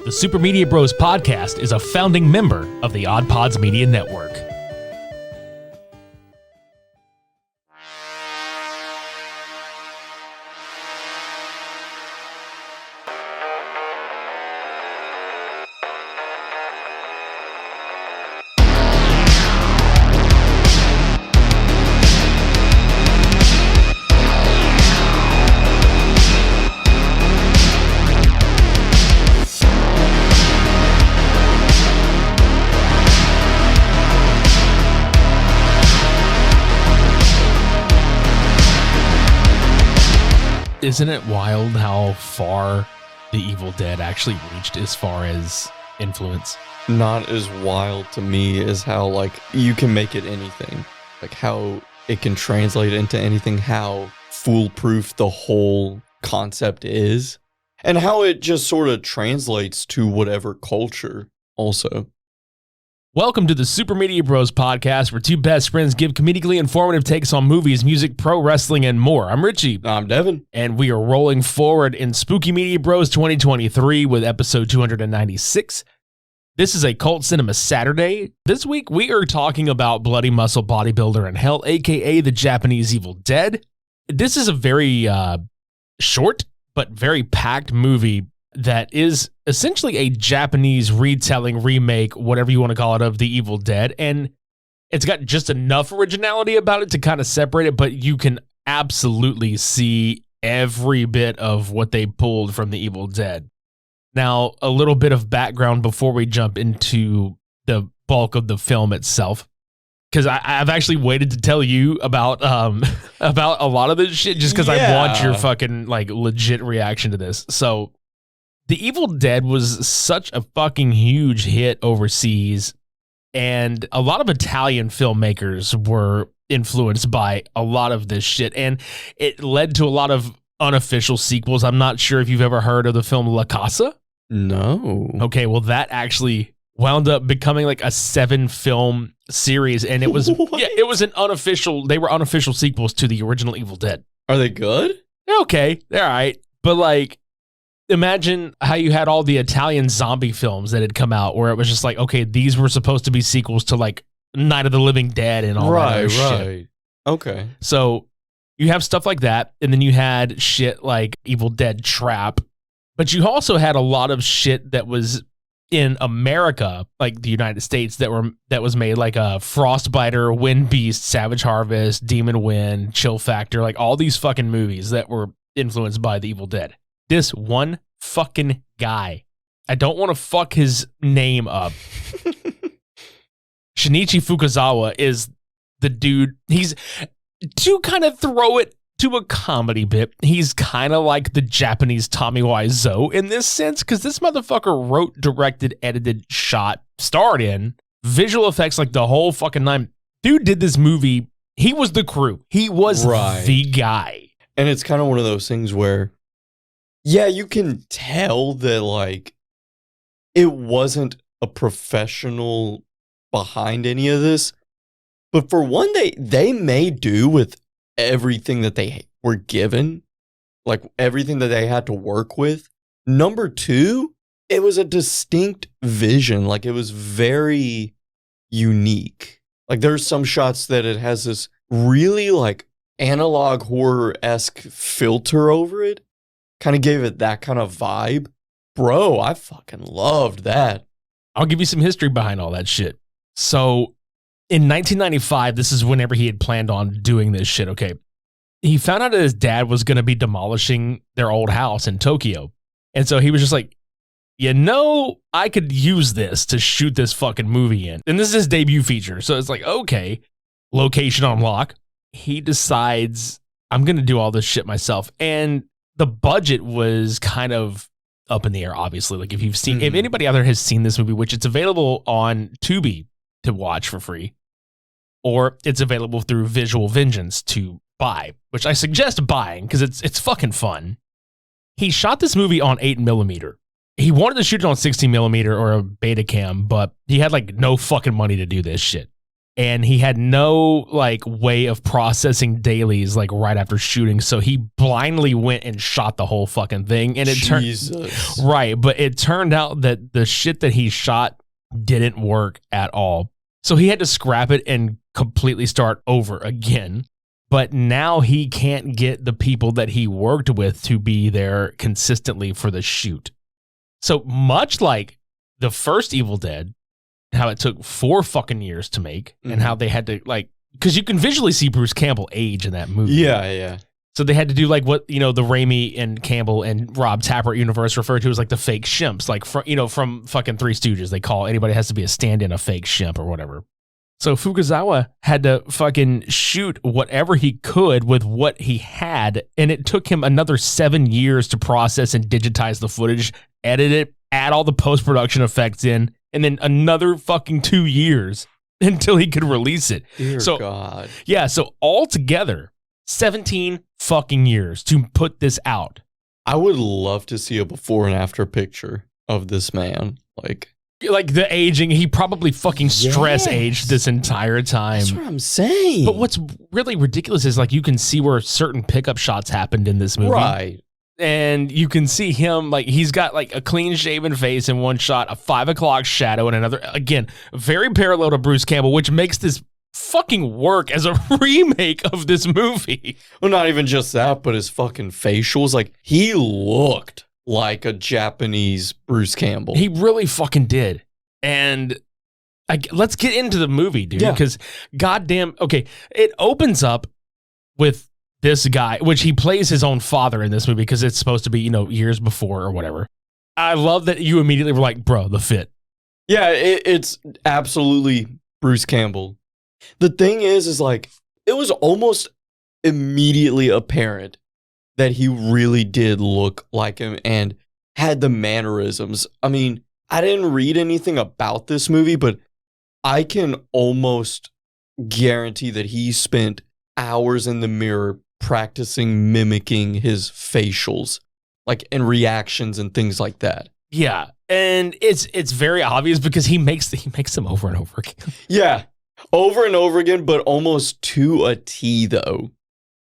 The Super Media Bros podcast is a founding member of the OddPods Media Network. Isn't it wild how far The Evil Dead actually reached as far as influence? Not as wild to me as how, like, you can make it anything. Like, how it can translate into anything, how foolproof the whole concept is, and how it just sort of translates to whatever culture also. Welcome to the Super Media Bros podcast, where two best friends give comedically informative takes on movies, music, pro wrestling, and more. I'm Richie. I'm Devin. And we are rolling forward in Spooky Media Bros 2023 with episode 296. This is a Cult Cinema Saturday. This week, we are talking about Bloody Muscle Bodybuilder in Hell, a.k.a. the Japanese Evil Dead. This is a very short but very packed movie that is essentially a Japanese retelling, remake, whatever you want to call it, of The Evil Dead. And it's got just enough originality about it to kind of separate it, but you can absolutely see every bit of what they pulled from The Evil Dead. Now, a little bit of background before we jump into the bulk of the film itself, because I've actually waited to tell you about a lot of this shit just because I want your fucking like legit reaction to this. So The Evil Dead was such a fucking huge hit overseas, and a lot of Italian filmmakers were influenced by a lot of this shit, and it led to a lot of unofficial sequels. I'm not sure if you've ever heard of the film La Casa. No. Okay, well, that actually wound up becoming like a 7-film series, and it was it was an unofficial. They were unofficial sequels to the original Evil Dead. Are they good? They're okay. They're all right, but like, imagine how you had all the Italian zombie films that had come out where it was just like, okay, these were supposed to be sequels to like Night of the Living Dead and all that other shit. Okay. So you have stuff like that, and then you had shit like Evil Dead Trap, but you also had a lot of shit that was in America, like the United States, that was made, like a Frostbiter, Wind Beast, Savage Harvest, Demon Wind, Chill Factor, like all these fucking movies that were influenced by the Evil Dead. This one fucking guy, I don't want to fuck his name up. Shinichi Fukazawa is the dude. He's, to kind of throw it to a comedy bit, he's kind of like the Japanese Tommy Wiseau in this sense, because this motherfucker wrote, directed, edited, shot, starred in, visual effects, like the whole fucking nine. Dude did this movie. He was the crew. He was the guy. And it's kind of one of those things where, yeah, you can tell that, like, it wasn't a professional behind any of this. But for one, they made do with everything that they were given, like everything that they had to work with. Number two, it was a distinct vision. Like, it was very unique. Like, there's some shots that it has this really, like, analog horror-esque filter over it. Kind of gave it that kind of vibe. Bro, I fucking loved that. I'll give you some history behind all that shit. So in 1995, this is whenever he had planned on doing this shit, okay? He found out that his dad was going to be demolishing their old house in Tokyo. And so he was just like, I could use this to shoot this fucking movie in. And this is his debut feature. So it's like, okay, location on lock. He decides, I'm going to do all this shit myself. And the budget was kind of up in the air, obviously. Like, if you've seen, if anybody out there has seen this movie, which it's available on Tubi to watch for free, or it's available through Visual Vengeance to buy, which I suggest buying because it's fucking fun. He shot this movie on 8mm. He wanted to shoot it on 16mm or a Betacam, but he had like no fucking money to do this shit. And he had no like way of processing dailies like right after shooting, so he blindly went and shot the whole fucking thing. And it turned out that the shit that he shot didn't work at all. So he had to scrap it and completely start over again. But now he can't get the people that he worked with to be there consistently for the shoot. So much like the first Evil Dead, how it took 4 fucking years to make, and how they had to like, because you can visually see Bruce Campbell age in that movie. Yeah. So they had to do like what, the Raimi and Campbell and Rob Tapert universe referred to as like the fake shimps, like from fucking Three Stooges. They call anybody has to be a stand-in a fake shimp or whatever. So Fukazawa had to fucking shoot whatever he could with what he had, and it took him another 7 years to process and digitize the footage, edit it, add all the post-production effects in, and then another fucking 2 years until he could release it. Dear God. Yeah, so altogether, 17 fucking years to put this out. I would love to see a before and after picture of this man. Like the aging, he probably fucking stress aged this entire time. That's what I'm saying. But what's really ridiculous is like you can see where certain pickup shots happened in this movie. Right. And you can see him, like, he's got, like, a clean-shaven face in one shot, a 5 o'clock shadow in another. Again, very parallel to Bruce Campbell, which makes this fucking work as a remake of this movie. Well, not even just that, but his fucking facials. Like, he looked like a Japanese Bruce Campbell. He really fucking did. And let's get into the movie, dude, because goddamn, okay, it opens up with this guy, which he plays his own father in this movie because it's supposed to be, years before or whatever. I love that you immediately were like, bro, the fit. Yeah, it's absolutely Bruce Campbell. The thing is like, it was almost immediately apparent that he really did look like him and had the mannerisms. I mean, I didn't read anything about this movie, but I can almost guarantee that he spent hours in the mirror practicing mimicking his facials, like, and reactions and things like that. Yeah, and it's very obvious because he makes them over and over again. Yeah, over and over again, but almost to a T, though.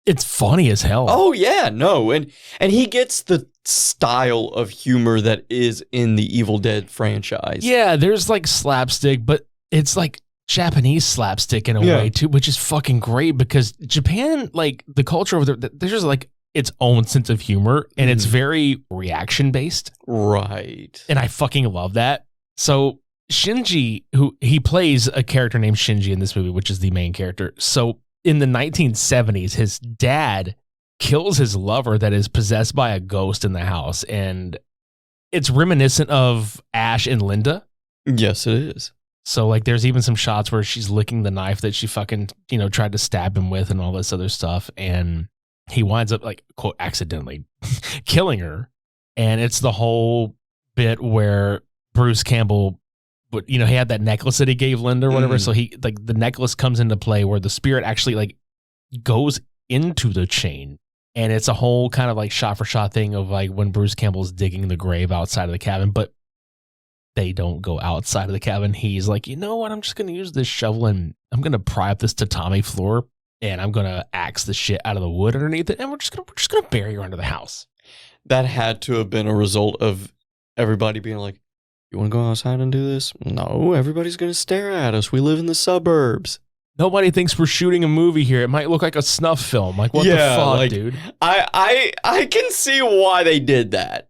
It's funny as hell. Oh yeah, no, and he gets the style of humor that is in the Evil Dead franchise. Yeah, there's like slapstick, but it's like Japanese slapstick in a way too, which is fucking great because Japan, like the culture over there, there's like its own sense of humor and it's very reaction based. Right. And I fucking love that. So Shinji, who he plays a character named Shinji in this movie, which is the main character. So in the 1970s, his dad kills his lover that is possessed by a ghost in the house. And it's reminiscent of Ash and Linda. Yes, it is. So, like, there's even some shots where she's licking the knife that she fucking, tried to stab him with and all this other stuff. And he winds up, like, quote, accidentally killing her. And it's the whole bit where Bruce Campbell, he had that necklace that he gave Linda or whatever. So he, like, the necklace comes into play where the spirit actually, like, goes into the chain. And it's a whole kind of, like, shot for shot thing of, like, when Bruce Campbell's digging the grave outside of the cabin. But they don't go outside of the cabin. He's like, you know what? I'm just going to use this shovel and I'm going to pry up this tatami floor and I'm going to axe the shit out of the wood underneath it. And we're just going to bury her under the house. That had to have been a result of everybody being like, you want to go outside and do this? No, everybody's going to stare at us. We live in the suburbs. Nobody thinks we're shooting a movie here. It might look like a snuff film. Like, what the fuck, like, dude? I can see why they did that.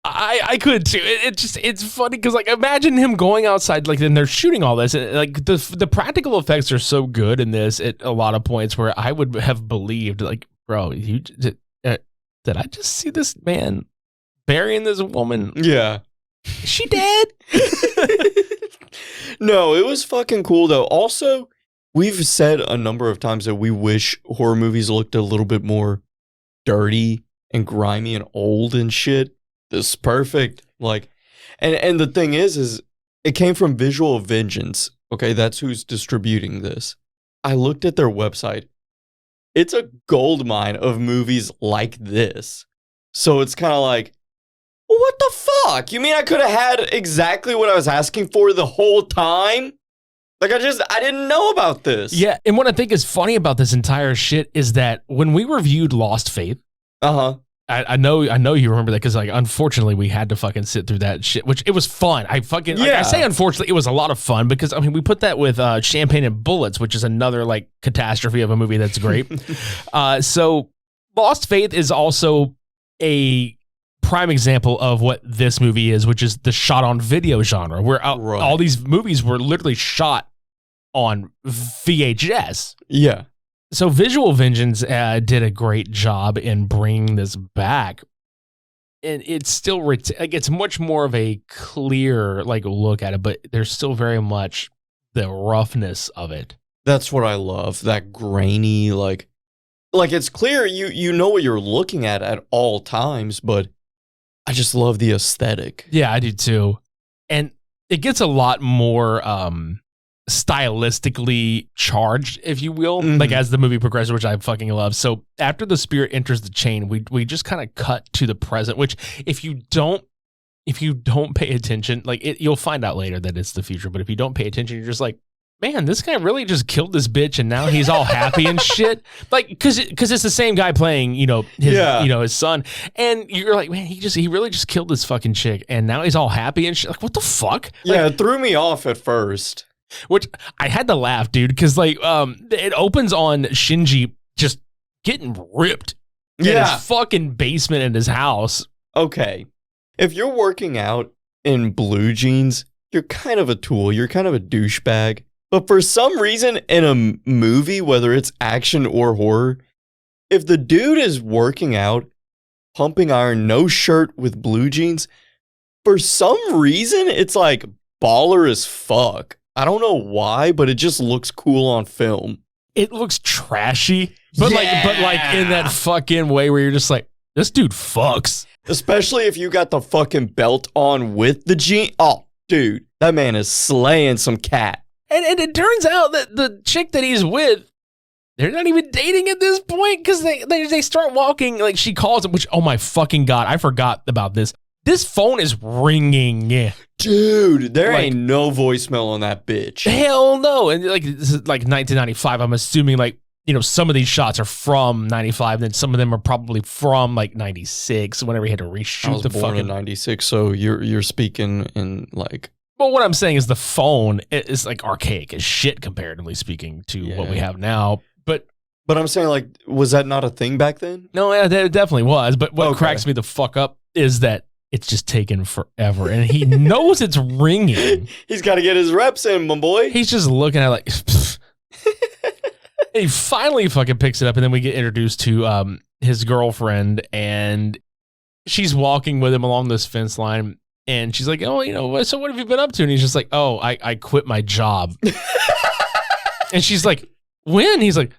I could too. It's funny because, like, imagine him going outside, like, and they're shooting all this, and, like, the practical effects are so good in this at a lot of points where I would have believed, like, bro, did I just see this man burying this woman? Yeah, is she dead? No, it was fucking cool though. Also, we've said a number of times that we wish horror movies looked a little bit more dirty and grimy and old and shit. This is perfect. Like, and the thing is it came from Visual Vengeance. Okay, that's who's distributing this. I looked at their website. It's a gold mine of movies like this. So it's kind of like, well, what the fuck? You mean I could have had exactly what I was asking for the whole time? Like, I didn't know about this. Yeah, and what I think is funny about this entire shit is that when we reviewed Lost Faith, I know you remember that because, like, unfortunately, we had to fucking sit through that shit, which it was fun. I say unfortunately, it was a lot of fun because, I mean, we put that with Champagne and Bullets, which is another, like, catastrophe of a movie that's great. So Lost Faith is also a prime example of what this movie is, which is the shot on video genre, where all these movies were literally shot on VHS. Yeah. So Visual Vengeance did a great job in bringing this back, and it's still it's much more of a clear like look at it, but there's still very much the roughness of it. That's what I love. That grainy, like it's clear you know what you're looking at all times, but I just love the aesthetic. Yeah, I do too, and it gets a lot more stylistically charged, if you will, like as the movie progresses, which I fucking love. So after the spirit enters the chain, we just kind of cut to the present, which if you don't pay attention, like you'll find out later that it's the future, but if you don't pay attention, you're just like, man, this guy really just killed this bitch and now he's all happy and shit. Like, cause it's the same guy playing, his son. And you're like, man, he really just killed this fucking chick and now he's all happy and shit. Like, what the fuck? Yeah, it threw me off at first. Which I had to laugh, dude, because like it opens on Shinji just getting ripped in his fucking basement in his house. Okay. If you're working out in blue jeans, you're kind of a tool. You're kind of a douchebag. But for some reason in a movie, whether it's action or horror, if the dude is working out, pumping iron, no shirt with blue jeans, for some reason it's like baller as fuck. I don't know why, but it just looks cool on film. It looks trashy, but like in that fucking way where you're just like, this dude fucks. Especially if you got the fucking belt on with the jean. Oh, dude, that man is slaying some cat. And it turns out that the chick that he's with, they're not even dating at this point because they start walking, like she calls him, which, oh my fucking God, I forgot about this. This phone is ringing. Dude, there ain't no voicemail on that bitch. Hell no. And like this is like 1995. I'm assuming like, some of these shots are from 95, then some of them are probably from like 96 whenever he had to reshoot I was born in 96, so you're speaking in like. Well, what I'm saying is the phone is like archaic as shit comparatively speaking to what we have now. But I'm saying, like, was that not a thing back then? No, yeah, it definitely was. But what cracks me the fuck up is that it's just taken forever, and he knows it's ringing. He's got to get his reps in, my boy. He's just looking at it like, he finally fucking picks it up, and then we get introduced to his girlfriend, and she's walking with him along this fence line, and she's like, oh, so what have you been up to? And he's just like, oh, I quit my job. And she's like, when? He's like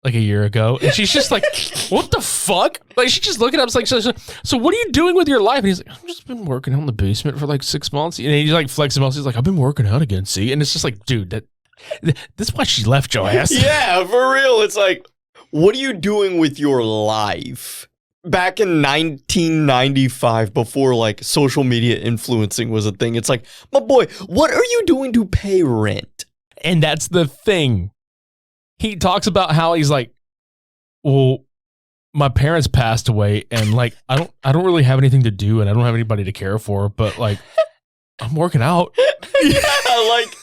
a year ago. And she's just like, what the fuck? Like, she's just looking at him like, so what are you doing with your life? And he's like, I've just been working out in the basement for like 6 months. And he's like flexing muscles. He's like, I've been working out again, see? And it's just like, dude, this is why she left your ass. Yeah, for real. It's like, what are you doing with your life? Back in 1995, before like social media influencing was a thing, it's like, my boy, what are you doing to pay rent? And that's the thing. He talks about how he's like, well, my parents passed away and like, I don't really have anything to do and I don't have anybody to care for, but like, I'm working out. Yeah, like,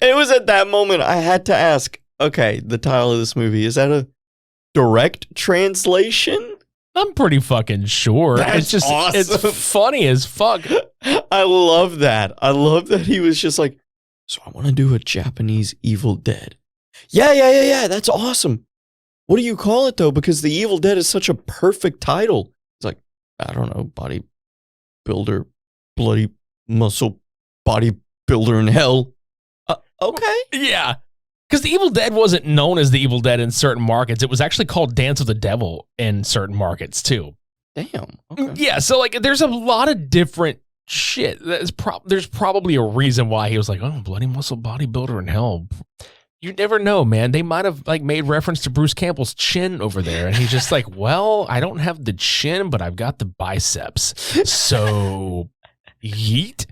it was at that moment I had to ask, okay, the title of this movie, is that a direct translation? I'm pretty fucking sure. That's it's just awesome. It's funny as fuck. I love that. I love that he was just like, so I want to do a Japanese Evil Dead. Yeah. That's awesome. What do you call it though? Because the Evil Dead is such a perfect title. It's like, I don't know, bodybuilder, bloody muscle, bodybuilder in hell. Okay. Yeah. Because the Evil Dead wasn't known as the Evil Dead in certain markets. It was actually called Dance of the Devil in certain markets too. Damn. Okay. Yeah. So like, there's a lot of different shit. There's probably a reason why he was like, oh, bloody muscle bodybuilder in hell. You never know, man. They might have like made reference to Bruce Campbell's chin over there. And he's just like, well, I don't have the chin, but I've got the biceps. So yeet.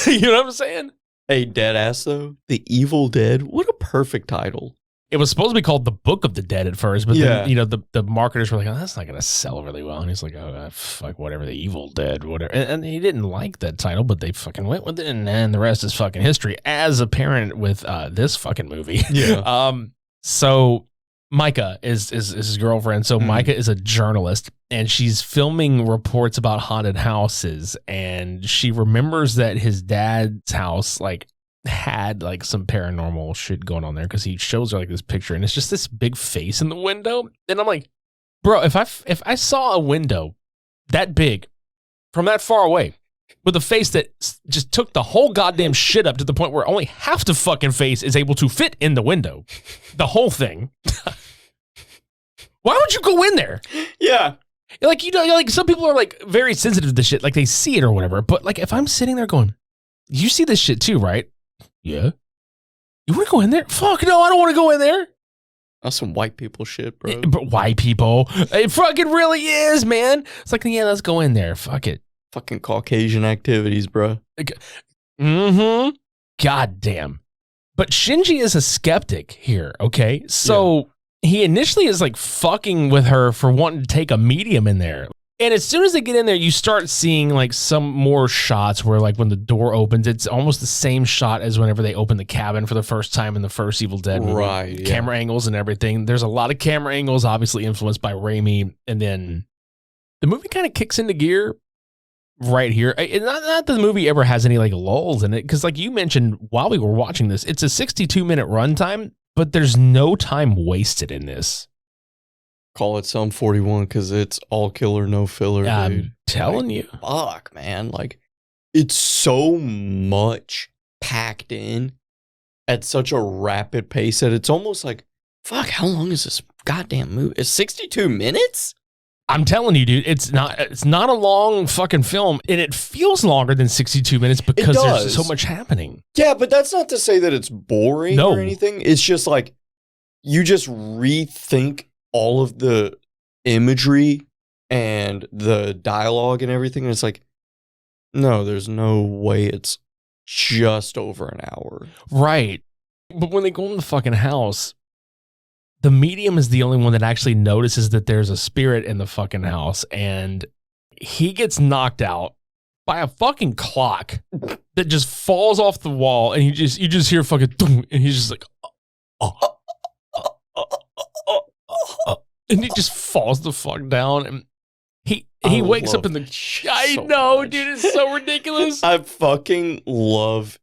You know what I'm saying? Hey, deadass though. The Evil Dead. What a perfect title. It was supposed to be called The Book of the Dead at first, but Yeah. then, you know, the marketers were like, oh, that's not going to sell really well. And he's like, oh, fuck, whatever, The Evil Dead, whatever. And he didn't like that title, but they fucking went with it, and then the rest is fucking history, as apparent with this fucking movie. Yeah. So Micah is his girlfriend. So Micah is a journalist, and she's filming reports about haunted houses, and she remembers that his dad's house, like, had like some paranormal shit going on there, because he shows her like this picture, and it's just this big face in the window, and I'm like, bro, if I saw a window that big from that far away with a face that just took the whole goddamn shit up to the point where only half the fucking face is able to fit in the window, the whole thing, why would you go in there? Yeah. Like, you know, like some people are like very sensitive to this shit, like they see it or whatever, but like if I'm sitting there going, you see this shit too, right? Yeah. You want to go in there? Fuck no, I don't want to go in there. That's some white people shit, bro. But white people. It fucking really is, man. It's like, yeah, let's go in there. Fuck it. Fucking Caucasian activities, bro. Mm-hmm. God damn. But Shinji is a skeptic here, okay? So he initially is like fucking with her for wanting to take a medium in there. And as soon as they get in there, you start seeing like some more shots where like when the door opens, it's almost the same shot as whenever they open the cabin for the first time in the first Evil Dead movie. Right. Yeah. Camera angles and everything. There's a lot of camera angles, obviously influenced by Raimi. And then the movie kind of kicks into gear right here. Not that the movie ever has any like lulls in it, because like you mentioned while we were watching this, it's a 62-minute runtime, but there's no time wasted in this. Call it Sum 41 because it's all killer, no filler, dude. I'm telling you. Fuck, man. Like, it's so much packed in at such a rapid pace that it's almost like, fuck, how long is this goddamn movie? It's 62 minutes? I'm telling you, dude, it's not a long fucking film, and it feels longer than 62 minutes because there's so much happening. Yeah, but that's not to say that it's boring or anything. It's just like, you just rethink all of the imagery and the dialogue and everything. And it's like, no, there's no way it's just over an hour. Right. But when they go in the fucking house, the medium is the only one that actually notices that there's a spirit in the fucking house. And he gets knocked out by a fucking clock that just falls off the wall. And you just hear fucking, and he's just like, and he just falls the fuck down, and he wakes up in the. I know, dude, it's so ridiculous. I fucking love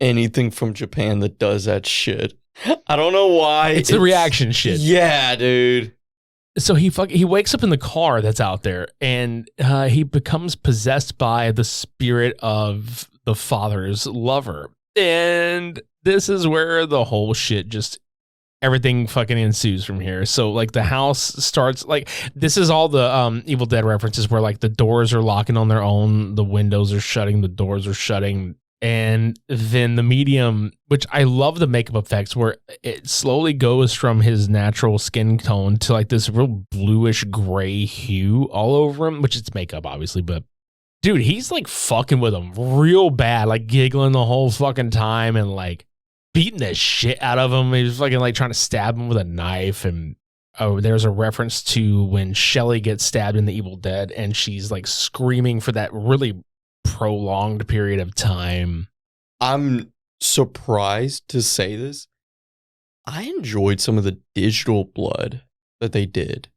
anything from Japan that does that shit. I don't know why. It's the reaction shit. Yeah, dude. So he wakes up in the car that's out there, and he becomes possessed by the spirit of the father's lover, and this is where the whole shit just. Everything fucking ensues from here. So like the house starts like this is all the Evil Dead references where like the doors are locking on their own, the windows are shutting, the doors are shutting, and then the medium, which I love the makeup effects where it slowly goes from his natural skin tone to like this real bluish gray hue all over him, which it's makeup obviously, but dude, he's like fucking with him real bad, like giggling the whole fucking time and like beating the shit out of him. He was fucking like trying to stab him with a knife. And there's a reference to when Shelly gets stabbed in the Evil Dead and she's like screaming for that really prolonged period of time. I'm surprised to say this. I enjoyed some of the digital blood that they did.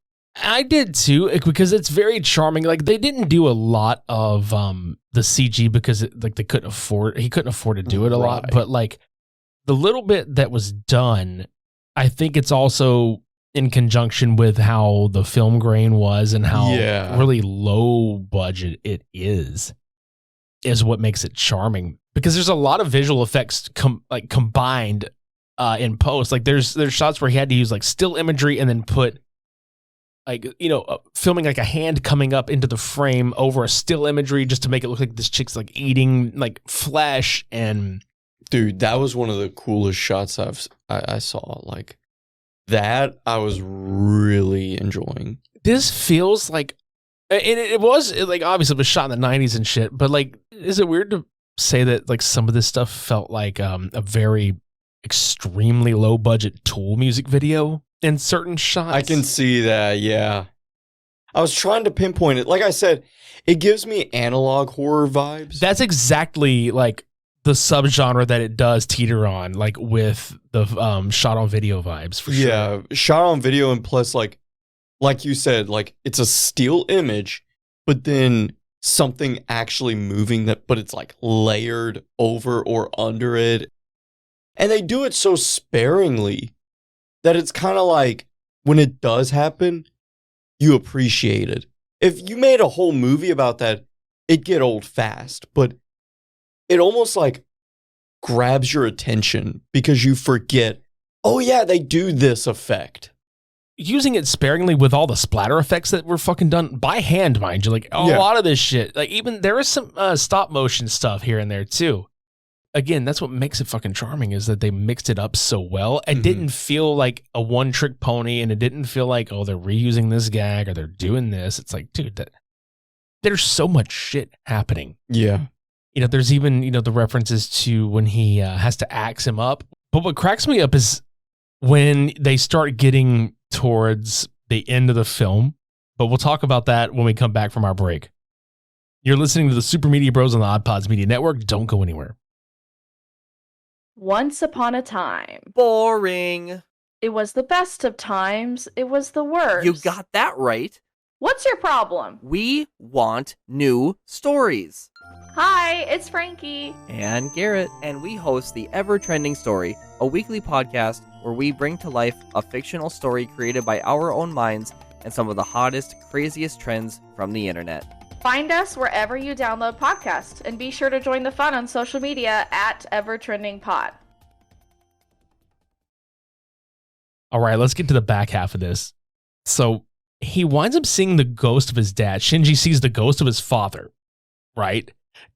I did too, because it's very charming. Like they didn't do a lot of the CG because he couldn't afford to do it a lot, but like the little bit that was done, I think it's also in conjunction with how the film grain was and how really low budget it is what makes it charming. Because there's a lot of visual effects combined in post. Like there's shots where he had to use like still imagery and then put like, you know, filming like a hand coming up into the frame over a still imagery just to make it look like this chick's like eating like flesh. And dude, that was one of the coolest shots I saw. Like that, I was really enjoying. This feels like, and it was like obviously it was shot in the 90s and shit. But like, is it weird to say that like some of this stuff felt like a very extremely low budget Tool music video in certain shots. I can see that, yeah. I was trying to pinpoint it. Like I said, it gives me analog horror vibes. That's exactly like the subgenre that it does teeter on, like with the shot on video vibes for sure. Yeah, shot on video, and plus like you said, like it's a still image, but then something actually moving that, but it's like layered over or under it. And they do it so sparingly that it's kind of like when it does happen, you appreciate it. If you made a whole movie about that, it'd get old fast, but it almost like grabs your attention because you forget, oh yeah, they do this effect. Using it sparingly with all the splatter effects that were fucking done by hand, mind you. Like a lot of this shit, like even there is some stop motion stuff here and there too. Again, that's what makes it fucking charming, is that they mixed it up so well. It didn't feel like a one-trick pony, and it didn't feel like, oh, they're reusing this gag or they're doing this. It's like, dude, there's so much shit happening. Yeah. You know, there's even, you know, the references to when he has to axe him up. But what cracks me up is when they start getting towards the end of the film. But we'll talk about that when we come back from our break. You're listening to the Super Media Bros on the OddPods Media Network. Don't go anywhere. Once upon a time. Boring. It was the best of times. It was the worst. You got that right. What's your problem? We want new stories. Hi, it's Frankie. And Garrett. And we host the Ever Trending Story, a weekly podcast where we bring to life a fictional story created by our own minds and some of the hottest, craziest trends from the internet. Find us wherever you download podcasts, and be sure to join the fun on social media at EverTrendingPod. All right, let's get to the back half of this. So he winds up seeing the ghost of his dad. Shinji sees the ghost of his father, right?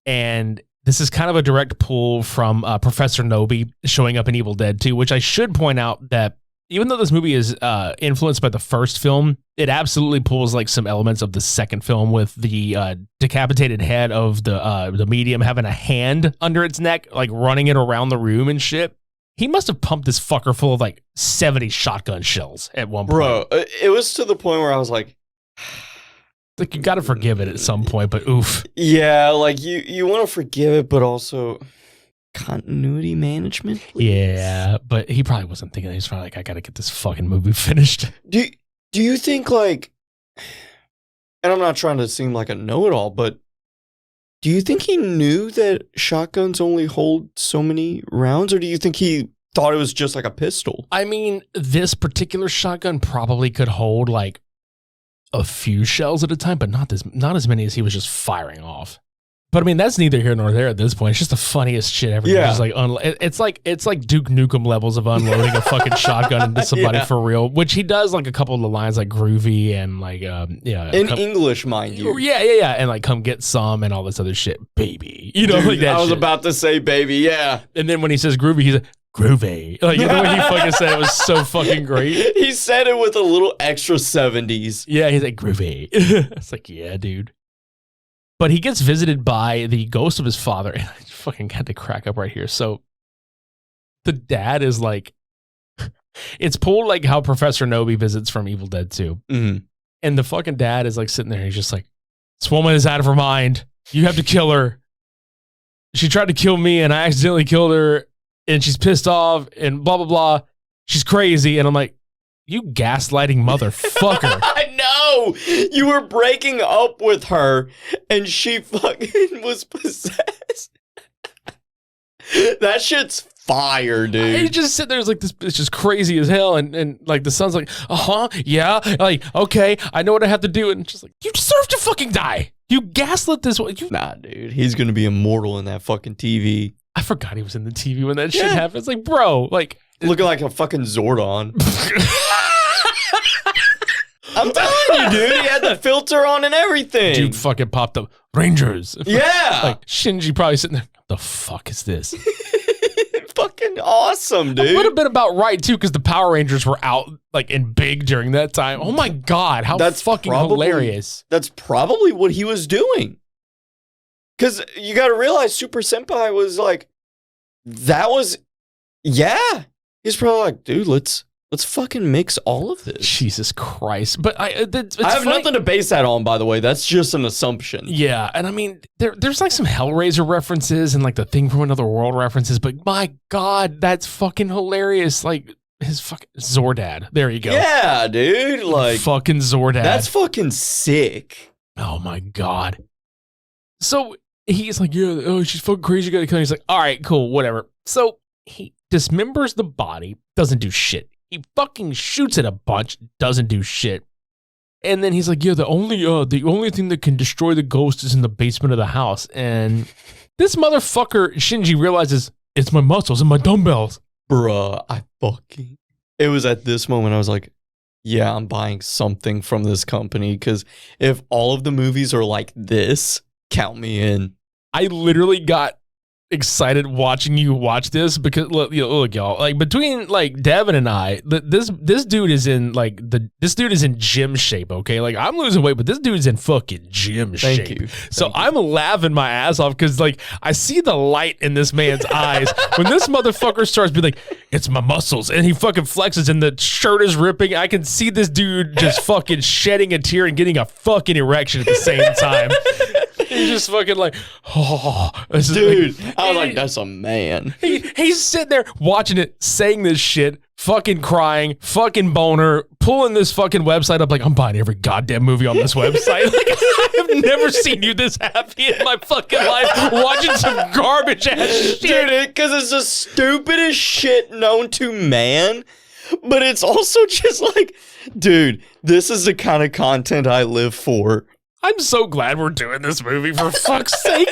And this is kind of a direct pull from Professor Nobi showing up in Evil Dead 2, which I should point out that even though this movie is influenced by the first film, it absolutely pulls like some elements of the second film, with the decapitated head of the medium having a hand under its neck, like running it around the room and shit. He must have pumped this fucker full of like 70 shotgun shells at one point. Bro, it was to the point where I was like, you got to forgive it at some point, but oof. Yeah, like you want to forgive it, but also continuity management, please? Yeah, but he probably wasn't thinking. He's probably like, I gotta get this fucking movie finished. Do you think, like, and I'm not trying to seem like a know-it-all, but do you think he knew that shotguns only hold so many rounds, or do you think he thought it was just like a pistol? I mean, this particular shotgun probably could hold like a few shells at a time, but not as many as he was just firing off. But I mean, that's neither here nor there at this point. It's just the funniest shit ever. Yeah. Just like it's like Duke Nukem levels of unloading a fucking shotgun into somebody for real, which he does like a couple of the lines like groovy and like in English, mind you. Yeah, and like come get some and all this other shit, baby. You know, Dude, like that. I was shit. About to say baby, yeah. And then when he says groovy, he's like, groovy. Like, you know what he fucking said? It was so fucking great. He said it with a little extra 70s. Yeah, he's like, groovy. It's like, yeah, dude. But he gets visited by the ghost of his father. And I fucking had to crack up right here. So the dad is like, it's pulled like how Professor Nobi visits from Evil Dead 2. Mm-hmm. And the fucking dad is like sitting there. He's just like, this woman is out of her mind. You have to kill her. She tried to kill me and I accidentally killed her. And she's pissed off and blah, blah, blah. She's crazy. And I'm like, you gaslighting motherfucker. I know. You were breaking up with her and she fucking was possessed. That shit's fire, dude. He just sit there, it's like this, it's just crazy as hell. And like the son's like, yeah, like, okay, I know what I have to do. And it's just like, you deserve to fucking die. You gaslit this one. Nah, dude. He's going to be immortal in that fucking TV. I forgot he was in the TV when that shit happened. It's like, bro, like. Looking like a fucking Zordon. I'm telling you, dude. He had the filter on and everything. Dude fucking popped up. Rangers. Yeah. Like, Shinji probably sitting there. The fuck is this? Fucking awesome, dude. A little bit about right, too, because the Power Rangers were out, like, and big during that time. Oh, my God. How that's fucking hilarious. That's probably what he was doing. Because you got to realize Super Senpai was like, yeah. He's probably like, dude, let's fucking mix all of this. Jesus Christ. But I have nothing to base that on, by the way. That's just an assumption. Yeah, and I mean, there's like some Hellraiser references and like the Thing from Another World references, but my God, that's fucking hilarious. Like, his fucking Zordad. There you go. Yeah, dude. Like, fucking Zordad. That's fucking sick. Oh my God. So he's like, yeah, oh, she's fucking crazy. You gotta kill her. He's like, all right, cool, whatever. So he dismembers the body, doesn't do shit. He fucking shoots it a bunch, doesn't do shit. And then he's like, yeah, the only thing that can destroy the ghost is in the basement of the house. And this motherfucker, Shinji, realizes it's my muscles and my dumbbells. Bruh, it was at this moment I was like, yeah, I'm buying something from this company, because if all of the movies are like this, count me in. I literally got excited watching you watch this because look y'all, like between like Devin and I, this dude is in gym shape. Okay, like I'm losing weight, but this dude's in fucking gym shape. Thank you. So I'm laughing my ass off because like I see the light in this man's eyes when this motherfucker starts being like, it's my muscles, and he fucking flexes and the shirt is ripping. I can see this dude just fucking shedding a tear and getting a fucking erection at the same time. He's just fucking like, oh. Dude, I was like, that's a man. He's sitting there watching it, saying this shit, fucking crying, fucking boner, pulling this fucking website up like, I'm buying every goddamn movie on this website. Like, I have never seen you this happy in my fucking life watching some garbage ass shit. Dude, because it's the stupidest shit known to man, but it's also just like, dude, this is the kind of content I live for. I'm so glad we're doing this movie, for fuck's sake.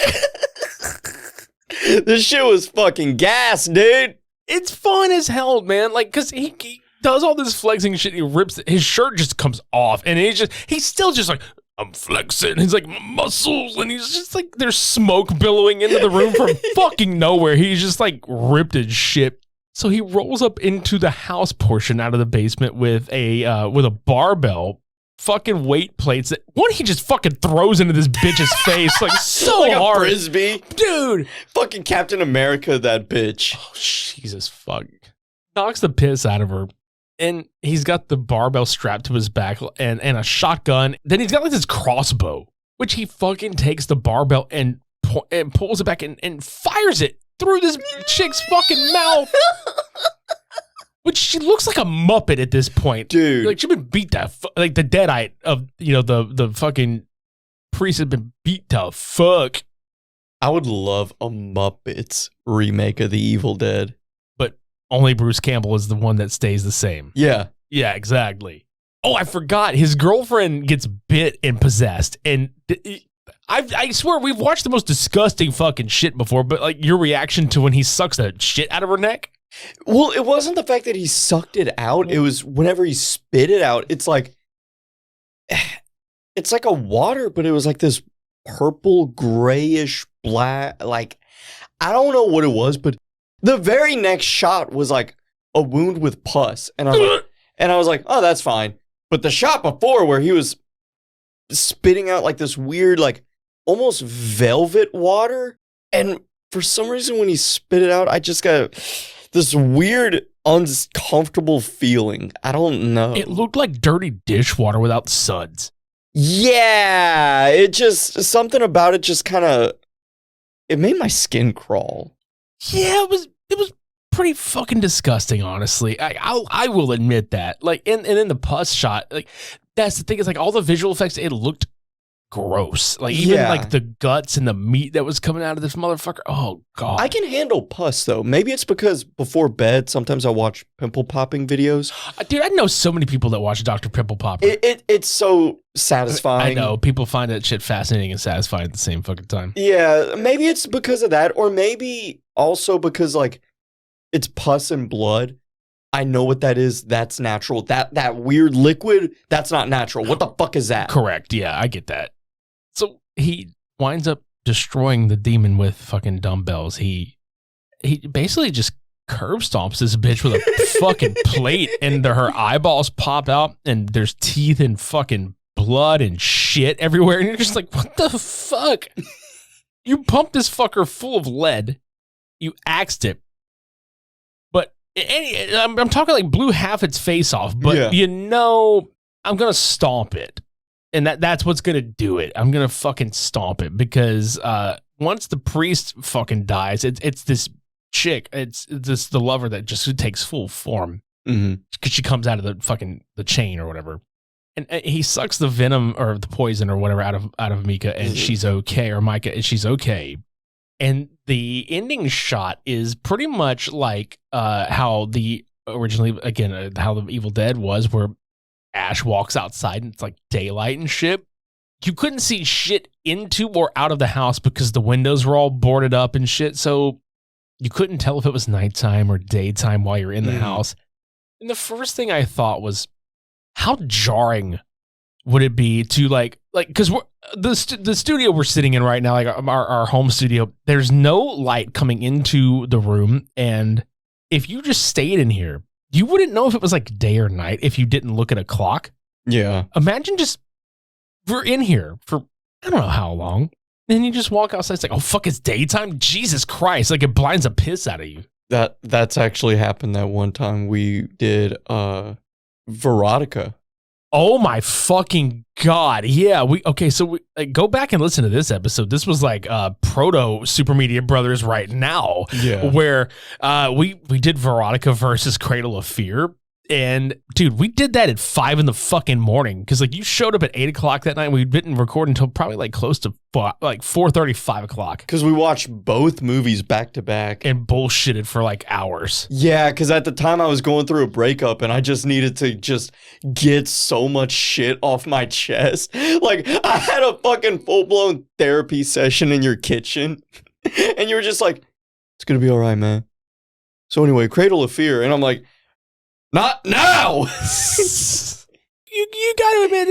This shit was fucking gas, dude. It's fun as hell, man. Like, because he does all this flexing shit. He rips, his shirt just comes off. And he's still just like, I'm flexing. He's like, muscles. And he's just like, there's smoke billowing into the room from fucking nowhere. He's just like ripped as shit. So he rolls up into the house portion out of the basement with a barbell. Fucking weight plates that one he just fucking throws into this bitch's face like so like hard. A frisbee, dude. Fucking Captain America, that bitch. Oh Jesus fuck! Knocks the piss out of her, and he's got the barbell strapped to his back and a shotgun. Then he's got like this crossbow, which he fucking takes the barbell and pulls it back and fires it through this chick's fucking mouth. Which she looks like a Muppet at this point. Dude. Like, she's been beat to like the deadite of, the fucking priest has been beat to fuck. I would love a Muppets remake of The Evil Dead. But only Bruce Campbell is the one that stays the same. Yeah. Yeah, exactly. Oh, I forgot. His girlfriend gets bit and possessed. And I swear, we've watched the most disgusting fucking shit before, but like your reaction to when he sucks the shit out of her neck? Well, it wasn't the fact that he sucked it out. It was whenever he spit it out, it's like a water, but it was like this purple, grayish, black, like, I don't know what it was, but the very next shot was like a wound with pus. And I was like, oh, that's fine. But the shot before where he was spitting out like this weird, like almost velvet water. And for some reason, when he spit it out, I just got this weird, uncomfortable feeling. I don't know. It looked like dirty dishwater without suds. Yeah, it just, something about it just kind of, it made my skin crawl. Yeah, it was pretty fucking disgusting, honestly. I will admit that. Like, and then the pus shot, like, that's the thing, is like all the visual effects, it looked gross. Like, even like the guts and the meat that was coming out of this motherfucker. Oh god. I can handle pus though. Maybe it's because before bed sometimes I watch pimple popping videos. Dude, I know so many people that watch Dr. Pimple Popper. It's so satisfying. I know people find that shit fascinating and satisfying at the same fucking time. Yeah, maybe it's because of that, or maybe also because like it's pus and blood. I know what that is. That's natural. That weird liquid, that's not natural. What the fuck is that? Correct. Yeah, I get that. So he winds up destroying the demon with fucking dumbbells. He basically just curb stomps this bitch with a fucking plate, and her eyeballs pop out, and there's teeth and fucking blood and shit everywhere. And you're just like, what the fuck? You pumped this fucker full of lead. You axed it. But I'm talking like blew half its face off. But I'm going to stomp it. And that's what's going to do it. I'm going to fucking stomp it because once the priest fucking dies, it's this chick. It's the lover that just takes full form because she comes out of the chain or whatever. And he sucks the venom or the poison or whatever out of Mika and she's okay, or Micah and she's okay. And the ending shot is pretty much like how the originally, again, how the Evil Dead was, where Ash walks outside and it's like daylight and shit. You couldn't see shit into or out of the house because the windows were all boarded up and shit. So you couldn't tell if it was nighttime or daytime while you're in the house. And the first thing I thought was, how jarring would it be to like, because the studio we're sitting in right now, like our home studio, there's no light coming into the room. And if you just stayed in here, you wouldn't know if it was like day or night if you didn't look at a clock. Yeah. Imagine we're in here for I don't know how long. And you just walk outside. It's like, oh, fuck, it's daytime? Jesus Christ. Like, it blinds the piss out of you. That's actually happened that one time we did Veronica. Oh my fucking God. Yeah. So we go back and listen to this episode. This was like proto Super Media Brothers right now. Yeah. Where we did Veronica versus Cradle of Fear. And dude, we did that at 5 in the fucking morning. Cause like you showed up at 8 o'clock that night. And we didn't record until probably like close to like 4:30, 5 o'clock. Cause we watched both movies back to back. And bullshitted for like hours. Yeah. Cause at the time I was going through a breakup and I just needed to just get so much shit off my chest. Like I had a fucking full blown therapy session in your kitchen. And you were just like, it's going to be all right, man. So anyway, Cradle of Fear. And I'm like, not now. you got to admit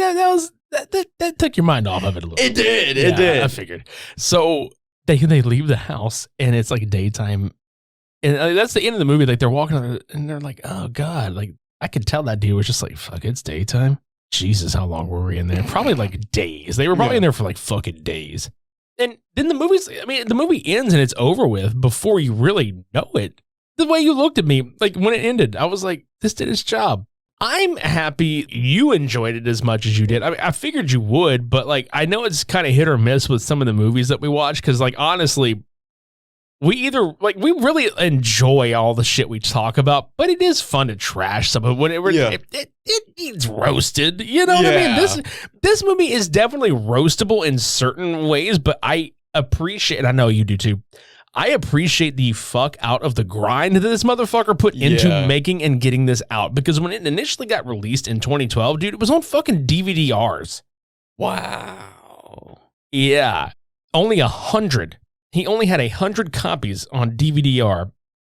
that took your mind off of it a little. It did. I figured. So they leave the house and it's like daytime, and that's the end of the movie. Like they're walking and they're like, oh God, like I could tell that dude was just like, fuck, it's daytime. Jesus, how long were we in there? Probably like days. They were probably in there for like fucking days. And then the movie ends and it's over with before you really know it. The way you looked at me, like when it ended, I was like, this did its job. I'm happy you enjoyed it as much as you did. I mean, I figured you would, but like, I know it's kind of hit or miss with some of the movies that we watch. Cause like, honestly, we really enjoy all the shit we talk about, but it is fun to trash some of it. It needs roasted. You know what I mean? This movie is definitely roastable in certain ways, but I appreciate, and I know you do too, I appreciate the fuck out of the grind that this motherfucker put into making and getting this out. Because when it initially got released in 2012, dude, it was on fucking DVD-Rs. Wow. Yeah. Only 100. He only had 100 copies on DVD-R.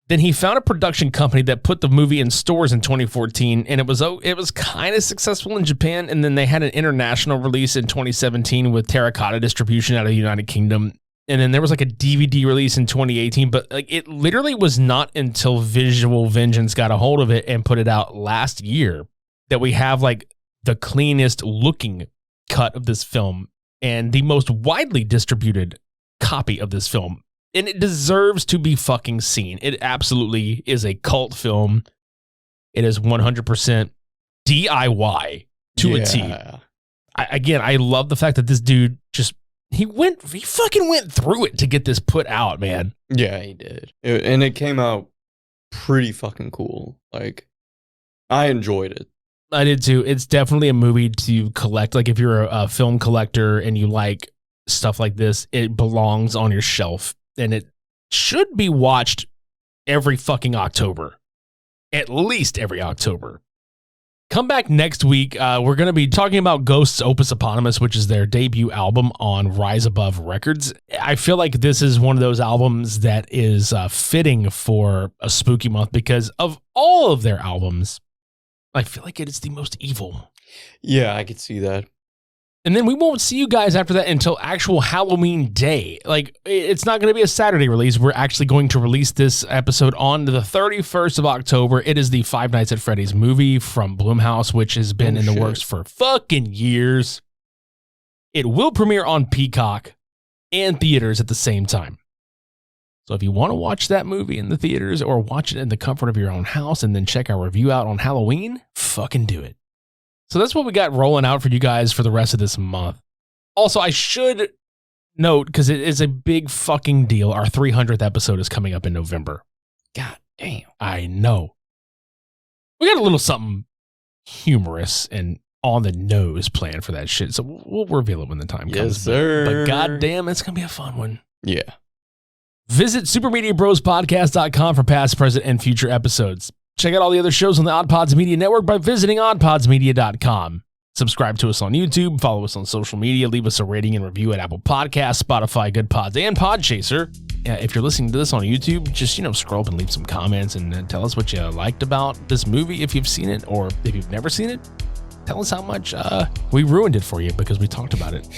Then he found a production company that put the movie in stores in 2014, and it was kind of successful in Japan. And then they had an international release in 2017 with Terracotta distribution out of the United Kingdom. And then there was like a DVD release in 2018, but like it literally was not until Visual Vengeance got a hold of it and put it out last year that we have like the cleanest looking cut of this film and the most widely distributed copy of this film. And it deserves to be fucking seen. It absolutely is a cult film. It is 100% DIY to a T. I love the fact that this dude just he fucking went through it to get this put out, man. Yeah, he did. And it came out pretty fucking cool. Like, I enjoyed it. I did too. It's definitely a movie to collect. Like, if you're a film collector and you like stuff like this, it belongs on your shelf. And it should be watched every fucking October. At least every October. Come back next week. We're going to be talking about Ghost's Opus Eponymous, which is their debut album on Rise Above Records. I feel like this is one of those albums that is fitting for a spooky month because of all of their albums, I feel like it is the most evil. Yeah, I could see that. And then we won't see you guys after that until actual Halloween day. Like, it's not going to be a Saturday release. We're actually going to release this episode on the 31st of October. It is the Five Nights at Freddy's movie from Blumhouse, which has been in the works for fucking years. It will premiere on Peacock and theaters at the same time. So if you want to watch that movie in the theaters or watch it in the comfort of your own house and then check our review out on Halloween, fucking do it. So that's what we got rolling out for you guys for the rest of this month. Also, I should note, because it is a big fucking deal, our 300th episode is coming up in November. God damn. I know. We got a little something humorous and on the nose planned for that shit, so we'll reveal it when the time comes. Yes, sir. But goddamn, it's going to be a fun one. Yeah. Visit supermediabrospodcast.com for past, present, and future episodes. Check out all the other shows on the OddPods Media Network by visiting oddpodsmedia.com. Subscribe to us on YouTube, follow us on social media, leave us a rating and review at Apple Podcasts, Spotify, Good Pods, and Podchaser. If you're listening to this on YouTube, just, scroll up and leave some comments and tell us what you liked about this movie if you've seen it, or if you've never seen it, tell us how much we ruined it for you because we talked about it.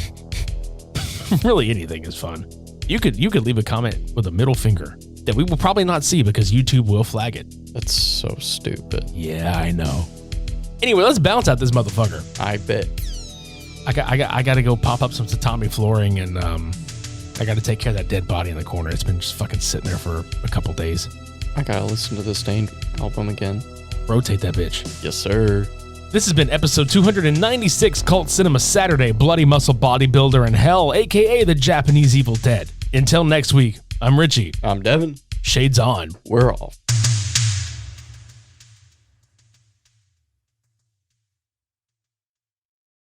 Really, anything is fun. You could leave a comment with a middle finger that we will probably not see because YouTube will flag it. That's so stupid. Yeah, I know. Anyway, let's bounce out this motherfucker. I bet. I got to go pop up some tatami flooring, and I got to take care of that dead body in the corner. It's been just fucking sitting there for a couple days. I gotta listen to the Stained album again. Rotate that bitch. Yes, sir. This has been episode 296, Cult Cinema Saturday, Bloody Muscle Bodybuilder in Hell, a.k.a. the Japanese Evil Dead. Until next week, I'm Richie. I'm Devin. Shades on. We're off.